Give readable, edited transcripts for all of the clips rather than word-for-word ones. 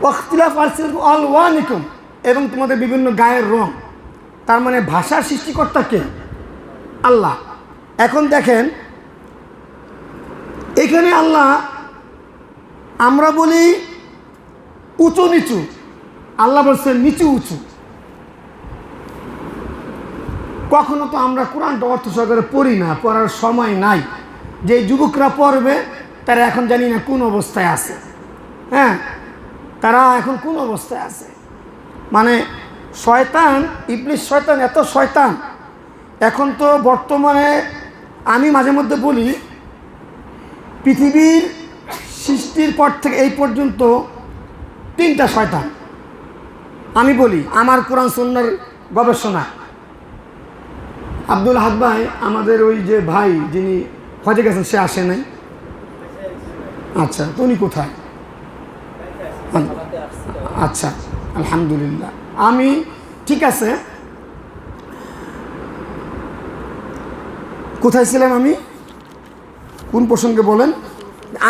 ওয়াখতিলাফ আলওয়ানিকুম, এবং তোমাদের বিভিন্ন গায়ের রং। তার মানে ভাষার সৃষ্টিকর্তা কে? আল্লাহ। এখন দেখেন এখানে আল্লাহ, আমরা বলি উঁচু নিচু, আল্লাহ বলছেন নিচু উঁচু। কখনো তো আমরা কোরআনটা অর্থ সহকারে পড়ি না, পড়ার সময় নাই। যে যুবকরা পড়বে তারা এখন জানি না কোন অবস্থায় আছে। হ্যাঁ, তারা এখন কোন অবস্থায় আছে, মানে শয়তান, ইবলিস শয়তান এত শয়তান। এখন তো বর্তমানে আমি মাঝে মধ্যে বলি, পৃথিবীর সৃষ্টির পর থেকে এই পর্যন্ত 3টা শয়তান। আমি বলি আমার কোরআন সুন্নাহর গবেষণা। আব্দুল হাদ ভাই, আমাদের ওই যে ভাই যিনি হজে গেছেন, সে আসে নাই। আচ্ছা, তো উনি কোথায়? আচ্ছা, আলহামদুলিল্লাহ। আমি ঠিক আছে, কোথায় ছিলাম আমি, কোন প্রসঙ্গে বলেন?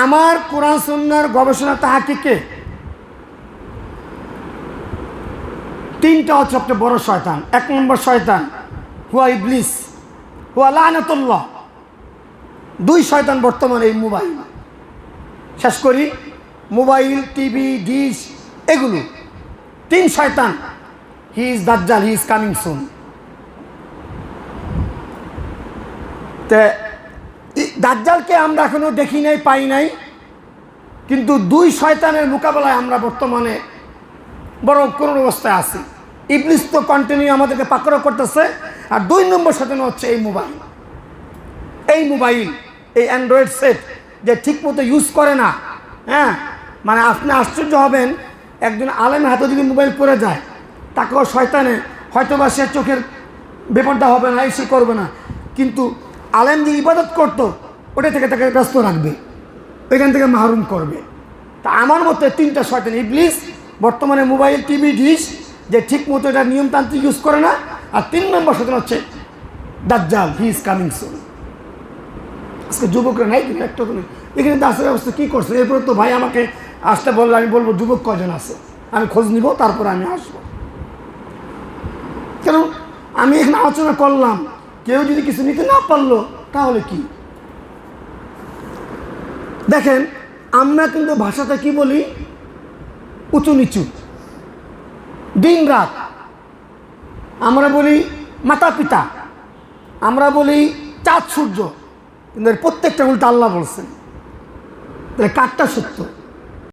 আমার কোরআন সুন্নাহর গবেষণা তাহকিকে 3টা হচ্ছে সবচেয়ে বড় শয়তান। 1 নম্বর শয়তান হুয়া ইবলিস, হুয়া লানাতুল্লাহ। 2 শয়তান বর্তমানে এই মোবাইল। শেষ করি, মোবাইল, টিভি, ডিশ, এগুলো 3 শয়তান। হি ইজ দাজ্জাল, হি ইজ কামিং সুন। তে দাজ্জালকে আমরা এখনো দেখি নাই, পাই নাই, কিন্তু 2 শয়তানের মোকাবেলায় আমরা বর্তমানে বড় কোন অবস্থায় আছি। ইবলিস তো কন্টিনিউ আমাদেরকে পাকড়াও করতেছে, আর 2 নম্বর শয়তান হচ্ছে এই মোবাইল। এই মোবাইল, এই অ্যান্ড্রয়েড সেট যে ঠিক মতো ইউজ করে না। হ্যাঁ, মানে আপনি আশ্চর্য হবেন, একজন আলেমের হাতে যদি মোবাইল পড়ে যায়, তাকেও শয়তানে হয়তো বা সে চোখের বেপরদা হবে না, সে করবে না, কিন্তু আলেম যে ইবাদত করতো ওটা থেকে তাকে ব্যস্ত রাখবে, ওইখান থেকে মাহরুম করবে। তা আমার মতে 3টা শয়তান, ইবলিস, বর্তমানে মোবাইল, টিভি, ডিশ, যে ঠিক মতো এটা নিয়মতান্ত্রিক ইউজ করে না, আর 3 নম্বর শয়তান হচ্ছে দাজ্জাল, হি ইজ কামিং সুন। আজকে যুবকরা নাই কিন্তু একটা তো নেই এখানে। দাসের অবস্থা কী করছে? এরপরে তো ভাই আমাকে আসতে বললে আমি বলবো যুবক কজন আছে, আমি খোঁজ নিব, তারপরে আমি আসবো। কেন আমি এখানে আলোচনা করলাম, কেউ যদি কিছু নিতে না পারলো তাহলে কি? দেখেন আমরা কিন্তু ভাষাতে কি বলি? উঁচু নিচু, দিন রাত। আমরা বলি মাতা পিতা, আমরা বলি চাঁদ সূর্য, কিন্তু প্রত্যেকটা উল্টা আল্লাহ বলছেন। তাহলে কারটা সত্য?